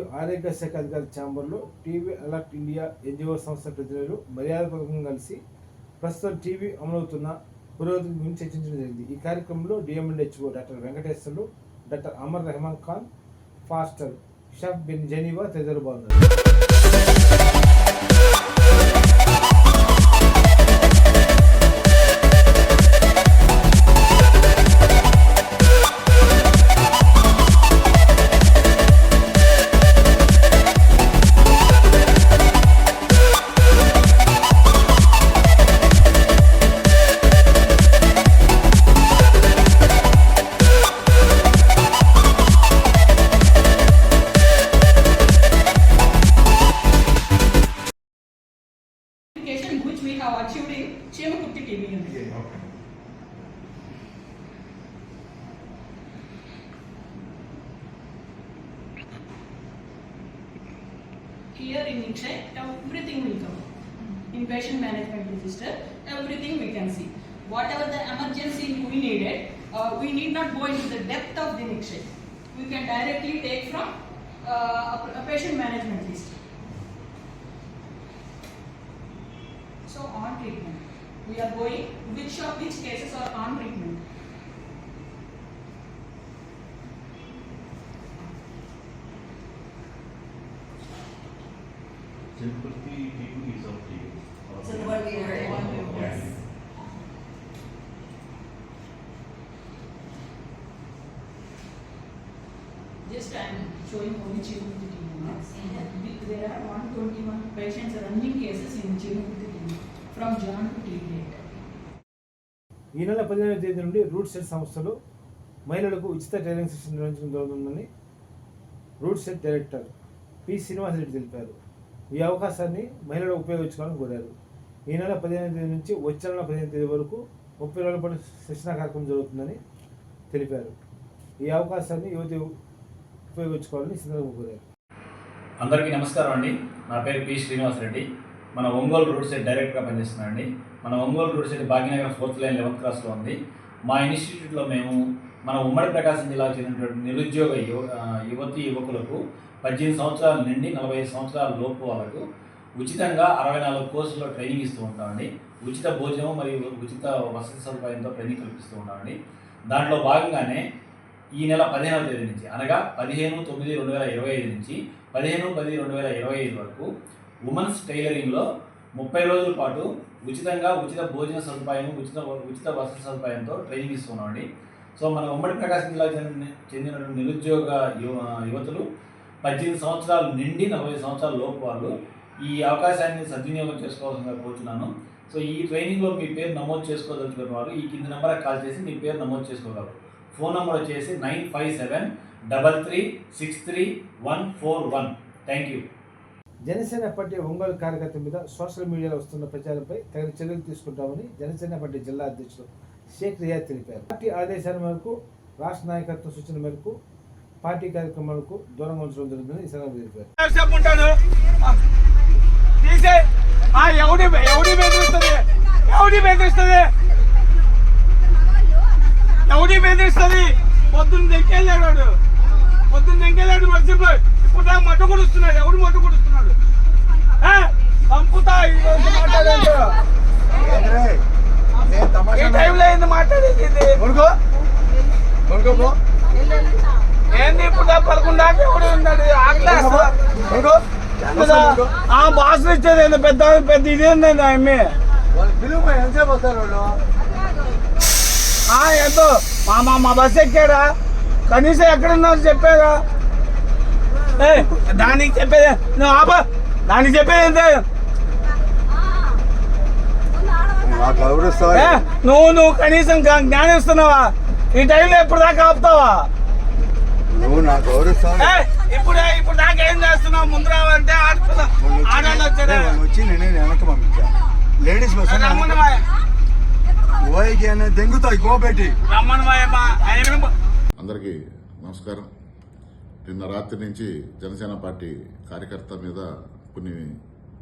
మరియు ఆరోగ్య శాఖ అధికారి ఛాంబర్లో టీబీ అలర్ట్ ఇండియా ఎన్జిఓ సంస్థ ప్రతినిధులు మర్యాదపూర్వకంగా కలిసి ప్రస్తుతం టీబీ అమలవుతున్న పురోగతి గురించి చర్చించడం జరిగింది. ఈ కార్యక్రమంలో DMNHO doctor Venkateswarlu, doctor Amar Rehman Khan, pastor షెఫ్ బిన్ జెనీవా తదితరులు పాల్గొన్నారు. which we have achieved in Chemukurti TB unit. Okay. Here in Nikshay, everything will come. In patient management register, everything we can see. Whatever the emergency we needed, we need not go into the depth of the Nikshay. We can directly take from a patient management list. So on treatment, we are going which cases are on treatment. Chemukurti TB is of TB. So what we are Yes. Just I am showing only Chemukurti TB. There are 121 patients running cases in Chemukurti TB from Jan to till date. ఈ నెల 15వ తేదీ నుండి route set సంస్థలు మహిళలకు ఉచిత tailoring session నిర్వహించడం జరుగుతుందని RUDSET director P Srinivasa Reddy తెలిపారు. ఈ అవకాశాన్ని మహిళలు ఉపయోగించుకోవాలని కోరారు. ఈ నెల 15వ తేదీ నుంచి వచ్చే నెల 15వ తేదీ వరకు 30 రోజుల పాటు శిక్షణ కార్యక్రమం జరుగుతుందని తెలిపారు. ఈ అవకాశాన్ని యువతి ఉపయోగించుకోవాలని సందర్భంగా కోరారు. అందరికీ నమస్కారం అండి. నా పేరు పి శ్రీనివాసరెడ్డి. మన ఒంగోలు రూట్ సెట్ డైరెక్టర్గా పనిచేస్తున్నానండి. మన Ongole RUDSET Bhagyanagar 4th line 11th క్లాస్లో ఉంది. మా ఇన్స్టిట్యూట్లో మేము మన ఉమ్మడి ప్రకాశం జిల్లాకు చెందినటువంటి నిరుద్యోగ యువతీ యువకులకు 18 సంవత్సరాల నుండి 45 సంవత్సరాల లోపు వాళ్ళకు ఉచితంగా 64 కోర్సుల్లో ట్రైనింగ్ ఇస్తూ ఉంటామండి. ఉచిత భోజనం మరియు ఉచిత వసతి సదుపాయంతో ట్రైనింగ్ కల్పిస్తూ ఉంటామండి. దాంట్లో భాగంగానే ఈ నెల 15వ తేదీ నుంచి అనగా 15/9/2025 నుంచి 15/10/2025 వరకు ఉమెన్స్ టైలరింగ్లో 30 రోజుల పాటు ఉచితంగా ఉచిత భోజన సదుపాయం ఉచిత వసతి సదుపాయంతో ట్రైనింగ్ ఇస్తున్నామండి. సో మన ఉమ్మడి ప్రకాశం జిల్లాకు చెందినటువంటి నిరుద్యోగ యువతులు 18 సంవత్సరాల నుండి 40 సంవత్సరాల లోపు వాళ్ళు ఈ అవకాశాన్ని సద్వినియోగం చేసుకోవాల్సిందిగా కోరుతున్నాను. సో ఈ ట్రైనింగ్లో మీ పేరు నమోదు చేసుకోదలుచుకున్న వారు ఈ కింది నెంబర్కి కాల్ చేసి మీ పేరు నమోదు చేసుకోగలరు. ఫోన్ నెంబర్ వచ్చేసి 9573363141. Thank you. Janasena party Ongole కార్యకర్తల మీద సోషల్ మీడియాలో వస్తున్న ప్రచారంపై తగిన చర్యలు తీసుకుంటామని జనసేన పార్టీ జిల్లా అధ్యక్షుడు షేక్ రియాద్ తెలిపారు. పార్టీ ఆదేశాల మేరకు రాష్ట్ర నాయకత్వం సూచన మేరకు పార్టీ కార్యక్రమాలకు దూరంగా ఉంచడం జరుగుతుందని ఈ సందర్భంగా తెలిపారు. పొద్దున్న దెంకెళ్ళాడు మర్చిపోయి ఇప్పుడు నాకు మట్ట కొడుస్తున్నాడు. ఎవడు మట్ట కొడుస్తున్నాడు? పంపుతా ఈ టైంలో ఏంది మాట్లాడేది? ఏంది ఇప్పుడు 11 దాకా ఎవడు ఉన్నాడు? బాసులు ఇచ్చేది ఏంది? పెద్ద పెద్ద ఇదేందండి ఆమె ఎంతో మా బస్ ఎక్కాడా? కనీసం ఎక్కడున్నావు చెప్పేదా? దానికి చెప్పేది నువ్వు ఆప. దానికి చెప్పేది ఎంత? నువ్వు కనీసం జ్ఞానం ఇస్తున్నావా? ఈ టైంలో ఎప్పుడు దాకా ఆపుతావా? ఇప్పుడు దాకా ఏం చేస్తున్నావు? ముందు రావాలంటే ఆడవాళ్ళు వచ్చారు. లేడీస్ బస్ అందరికీ నమస్కారం. నిన్న రాత్రి నుంచి జనసేన పార్టీ కార్యకర్త మీద కొన్ని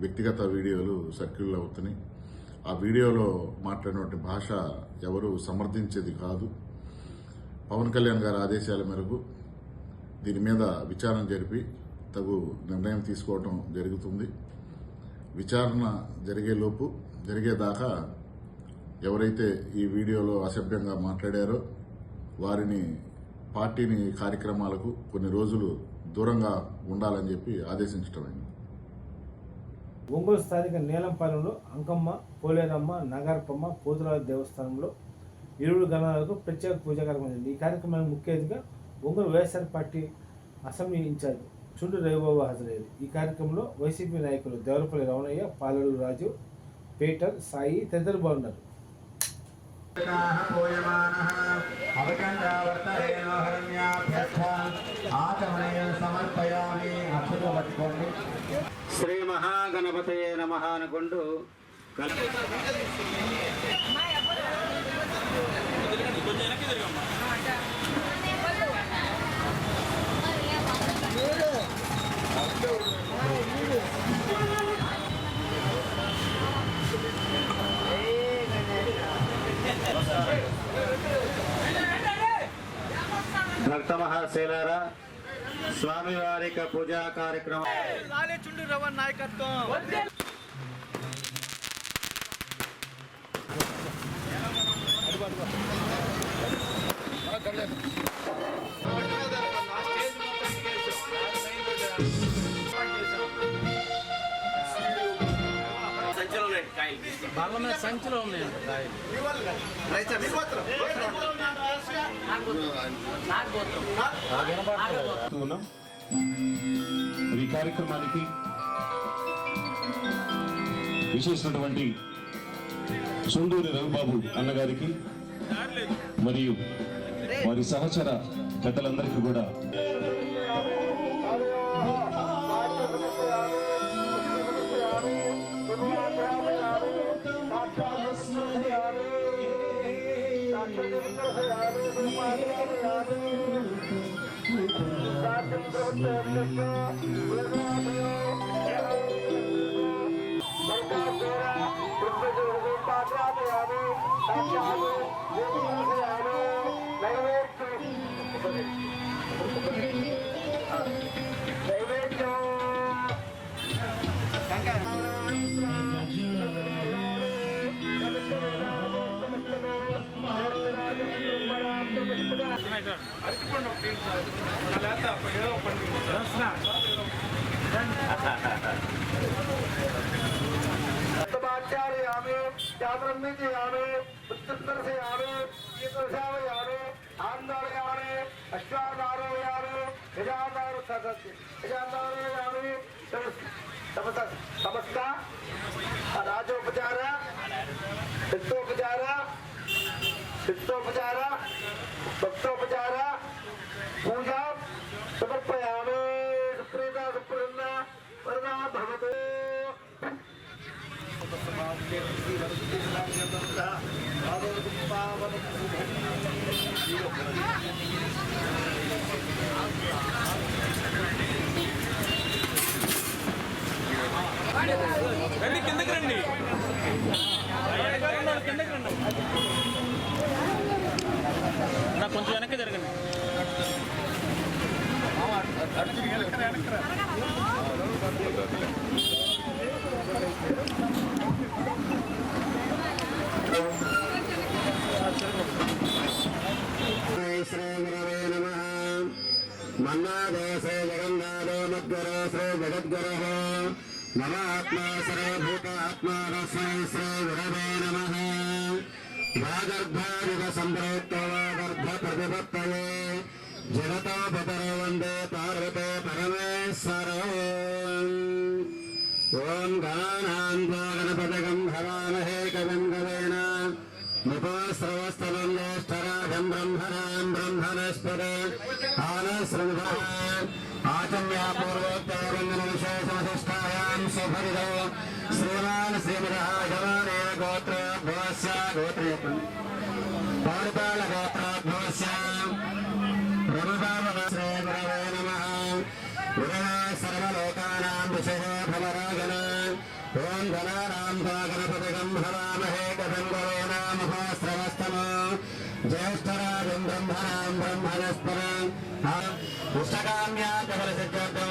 వ్యక్తిగత వీడియోలు సర్క్యుల్ అవుతున్నాయి. ఆ వీడియోలో మాట్లాడినటువంటి భాష ఎవరు సమర్థించేది కాదు. పవన్ కళ్యాణ్ గారి ఆదేశాల మేరకు దీని మీద విచారణ జరిపి తగు నిర్ణయం తీసుకోవటం జరుగుతుంది. విచారణ జరిగేదాకా ఎవరైతే ఈ వీడియోలో అసభ్యంగా మాట్లాడారో వారిని పార్టీని కార్యక్రమాలకు కొన్ని రోజులు దూరంగా ఉండాలని చెప్పి ఆదేశించటమైంది. ఒంగోలు స్థానిక నీలంపాలెంలో అంకమ్మ, పోలేరమ్మ, నాగార్పమ్మ, పోతురాజు దేవస్థానంలో 20 గణాలకు ప్రత్యేక పూజా కార్యక్రమం జరిగింది. ఈ కార్యక్రమానికి ముఖ్య అతిథిగా Ongole YSR party assembly incharge Chundu Ravibabu హాజరయ్యారు. ఈ కార్యక్రమంలో వైసీపీ నాయకులు దేవరపల్లి రమణయ్య, పాలడు రాజు, పీటర్, సాయి తదితరులు పాల్గొన్నారు. శ్రీ మహాగణపతయే నమః అనుకుంటూ భక్త మహాశైలారా, స్వామివారి పూజా కార్యక్రమం చుండు రవణ నాయకత్వం. సంచిలో ఉన్నాయి ఈ కార్యక్రమానికి విశేషమైనటువంటి సొందూరి రవిబాబు అన్నగారికి మరియు వారి సహచర పెద్దలందరికీ కూడా సమస్త రాజోపచార సిద్ధోపచార భక్తోపచార పూజా సమర్పయామి. సుప్రీత సుప్రసన్న వరదా భవతు. రండి, కిందకి రండి, కిందకి రండి. నాకు కొంచెం వెనక్కి జరగండి. శ్రీ గురవే నమః. మన్నాదో శ్రీ జగన్నాథో మద్గురో శ్రీ జగద్గురః మమ ఆత్మా సర్వభూతాత్మా తస్మై శ్రీ గురవే నమః. వాగర్భాదివ సంప్రోక్తో వాగర్భ ప్రతిపత్తయే జగతో పితరో వందే పార్వతే పరమేశ్వరో. ఓం గణానాం గణపతిగం భవామహే కవిం కవేన ముపస్రవస్తవం జ్యేష్ఠరాజం బ్రహ్మణాం బ్రహ్మణస్పద ఆనశ్రమ ఆచమ్య పూర్వోత్తరంగన విశేషమశిష్టాయాం సుభరిదో శ్రీమాన్ శ్రీమద్ గోత్రోద్భవస్య గోత్రయత్నం పారిపాల గోత్రోద్భవస్య శ్రీ గురవే నమః. గురవే సర్వలోకానాం విషయో భవరాగణ. ఓం గణానాం గణపతిగం భవామహే కవిం కవేన ముపస్రవస్తమో జ్యేష్ఠరాజం బ్రహ్మణాం బ్రహ్మణస్పద పుస్తకామ్యా కవల సిద్ధార్థో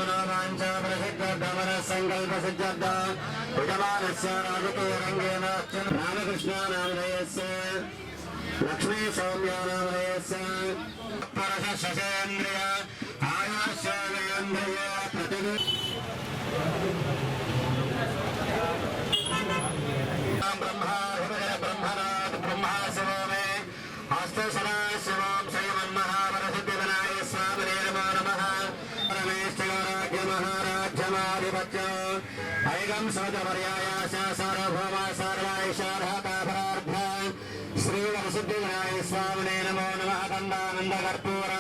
సంకల్ప సిద్ధ్యర్థ యజమానస్య రాజకీయ రంగేణ రామకృష్ణ నామధేయస్య లక్ష్మీ సౌమ్య నామధేయస్య పరశ శశేంద్రియ ఆయుష్యేంద్రియ ప్రతిని బ్రహ్మా హృదయ బ్రహ్మనాథ్ బ్రహ్మా శివో మే హస్తే సదా శివం శ్రీమన్మహావరసిద్ధి వినాయక స్వామినే నమో నమః పరమేశ్వరాజ్య మహారాజ్యమాధిపత్య ఐగం సోదవర్యాయాస సార్వభౌమ సర్వైశార్హతాపరార్థ శ్రీవరసిద్ధి వినాయక స్వామినే నమో నమః దండానంద కర్పూర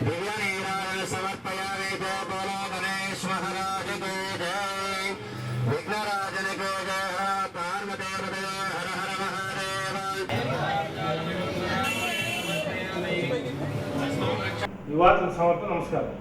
దివ్యనీరాజన సమర్పయామి గోపాల గణేశ్ మహారాజ కో జయ విఘ్నరాజన కో జయ పార్వదేవ హర హర మహాదేవ యువత సమర్పణ నమస్కారం.